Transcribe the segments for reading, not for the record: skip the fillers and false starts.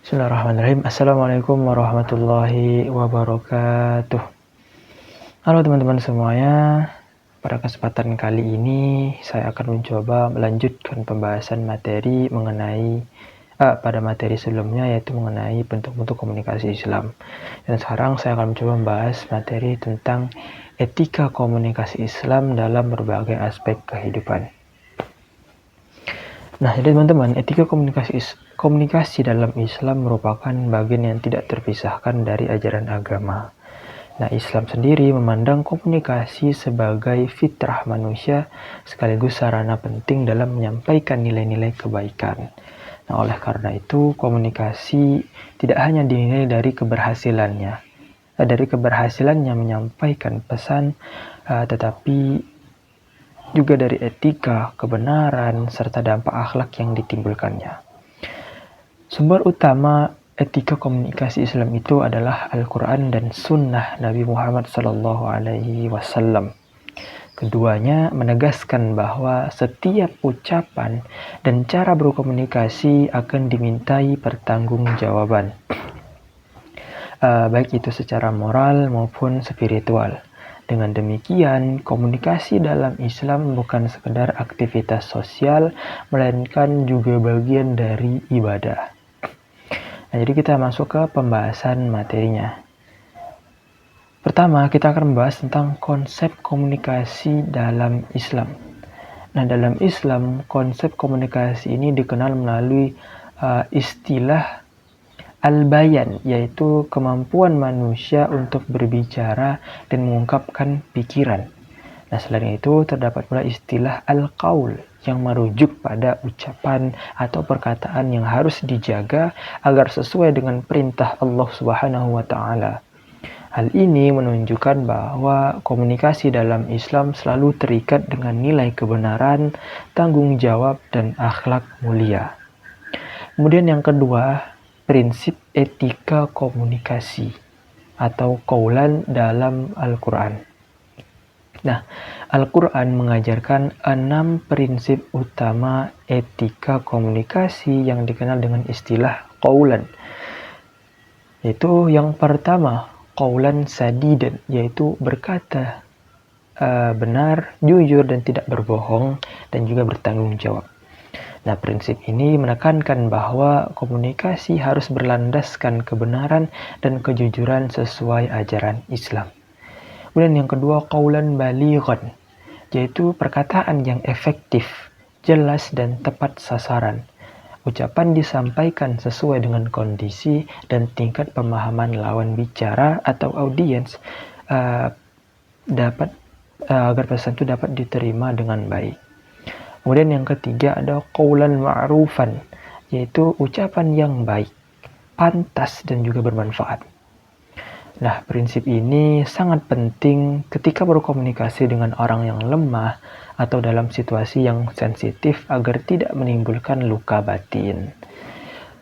Bismillahirrahmanirrahim. Assalamualaikum warahmatullahi wabarakatuh. Halo teman-teman semuanya. Pada kesempatan kali ini saya akan mencoba melanjutkan pembahasan materi pada materi sebelumnya, yaitu mengenai bentuk-bentuk komunikasi Islam. Dan sekarang saya akan mencoba membahas materi tentang etika komunikasi Islam dalam berbagai aspek kehidupan. Nah, jadi teman-teman, etika komunikasi dalam Islam merupakan bagian yang tidak terpisahkan dari ajaran agama. Nah, Islam sendiri memandang komunikasi sebagai fitrah manusia sekaligus sarana penting dalam menyampaikan nilai-nilai kebaikan. Nah, oleh karena itu, komunikasi tidak hanya dinilai dari keberhasilannya menyampaikan pesan, tetapi juga dari etika, kebenaran, serta dampak akhlak yang ditimbulkannya. Sumber utama etika komunikasi Islam itu adalah Al-Quran dan Sunnah Nabi Muhammad SAW. Keduanya menegaskan bahwa setiap ucapan dan cara berkomunikasi akan dimintai pertanggungjawaban, baik itu secara moral maupun spiritual. Dengan demikian, komunikasi dalam Islam bukan sekedar aktivitas sosial, melainkan juga bagian dari ibadah. Nah, jadi kita masuk ke pembahasan materinya. Pertama, kita akan membahas tentang konsep komunikasi dalam Islam. Nah, dalam Islam, konsep komunikasi ini dikenal melalui istilah al-bayan, yaitu kemampuan manusia untuk berbicara dan mengungkapkan pikiran. Nah, selain itu terdapat pula istilah al-qaul yang merujuk pada ucapan atau perkataan yang harus dijaga agar sesuai dengan perintah Allah Subhanahu wa taala. Hal ini menunjukkan bahwa komunikasi dalam Islam selalu terikat dengan nilai kebenaran, tanggung jawab, dan akhlak mulia. Kemudian yang kedua, prinsip etika komunikasi atau qaulan dalam Al-Quran. Nah, Al-Quran mengajarkan 6 prinsip utama etika komunikasi yang dikenal dengan istilah qaulan. Yaitu yang pertama, qaulan sadidan, yaitu berkata benar, jujur, dan tidak berbohong, dan juga bertanggung jawab. Nah, prinsip ini menekankan bahwa komunikasi harus berlandaskan kebenaran dan kejujuran sesuai ajaran Islam. Kemudian yang kedua, qaulan balighan, yaitu perkataan yang efektif, jelas, dan tepat sasaran. Ucapan disampaikan sesuai dengan kondisi dan tingkat pemahaman lawan bicara atau audiens agar pesan itu dapat diterima dengan baik. Kemudian yang ketiga ada qaulan ma'rufan, yaitu ucapan yang baik, pantas, dan juga bermanfaat. Nah, prinsip ini sangat penting ketika berkomunikasi dengan orang yang lemah atau dalam situasi yang sensitif agar tidak menimbulkan luka batin.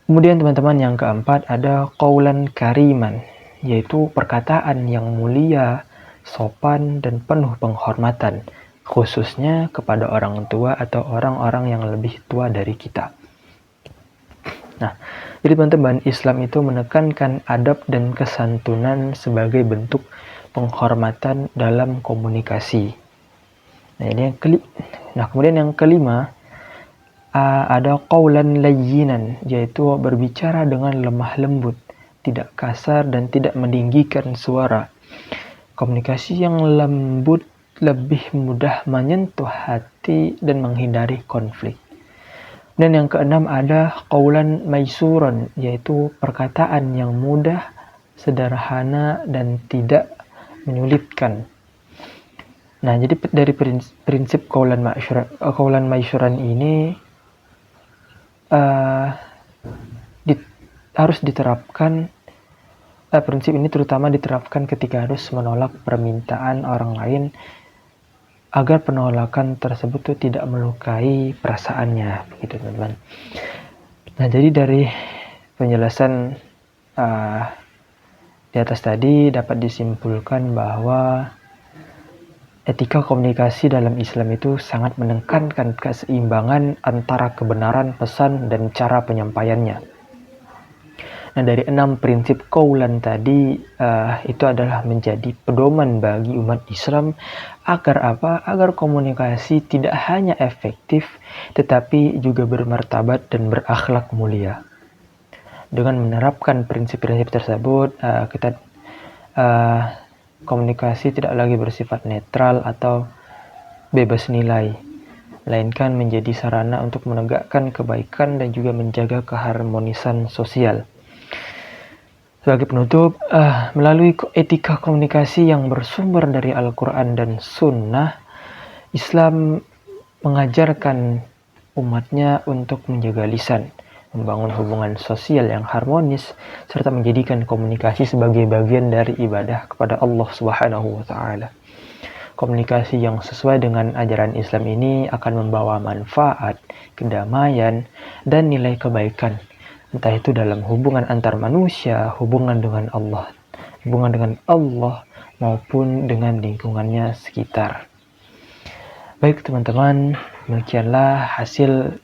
Kemudian teman-teman yang keempat ada qaulan kariman, yaitu perkataan yang mulia, sopan, dan penuh penghormatan, khususnya kepada orang tua atau orang-orang yang lebih tua dari kita. Nah, jadi teman-teman, Islam itu menekankan adab dan kesantunan sebagai bentuk penghormatan dalam komunikasi. Nah, kemudian yang kelima ada qaulan layyinan, yaitu berbicara dengan lemah lembut, tidak kasar, dan tidak meninggikan suara. Komunikasi yang lembut lebih mudah menyentuh hati dan menghindari konflik. Dan yang keenam ada qaulan maisuran, yaitu perkataan yang mudah, sederhana, dan tidak menyulitkan. Nah, jadi dari prinsip qaulan maisuran ini harus diterapkan. Prinsip ini terutama diterapkan ketika harus menolak permintaan orang lain, agar penolakan tersebut tuh tidak melukai perasaannya, begitu teman-teman. Nah, jadi dari penjelasan di atas tadi dapat disimpulkan bahwa etika komunikasi dalam Islam itu sangat menekankan keseimbangan antara kebenaran pesan dan cara penyampaiannya. Nah, dari 6 prinsip qaulan tadi itu adalah menjadi pedoman bagi umat Islam agar apa? Agar komunikasi tidak hanya efektif tetapi juga bermartabat dan berakhlak mulia. Dengan menerapkan prinsip-prinsip tersebut, kita komunikasi tidak lagi bersifat netral atau bebas nilai, melainkan menjadi sarana untuk menegakkan kebaikan dan juga menjaga keharmonisan sosial. Sebagai penutup, melalui etika komunikasi yang bersumber dari Al-Quran dan Sunnah, Islam mengajarkan umatnya untuk menjaga lisan, membangun hubungan sosial yang harmonis, serta menjadikan komunikasi sebagai bagian dari ibadah kepada Allah Subhanahu wa Ta'ala. Komunikasi yang sesuai dengan ajaran Islam ini akan membawa manfaat, kedamaian, dan nilai kebaikan, entah itu dalam hubungan antar manusia, hubungan dengan Allah maupun dengan lingkungannya sekitar. Baik teman-teman, demikianlah hasil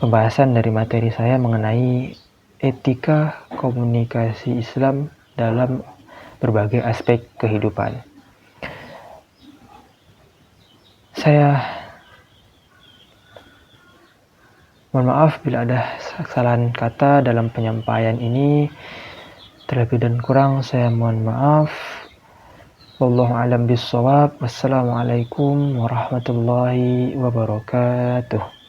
pembahasan dari materi saya mengenai etika komunikasi Islam dalam berbagai aspek kehidupan. Saya mohon maaf bila ada kesalahan kata dalam penyampaian ini. Terlebih dan kurang saya mohon maaf. Wallahu a'lam bishawab. Wassalamualaikum warahmatullahi wabarakatuh.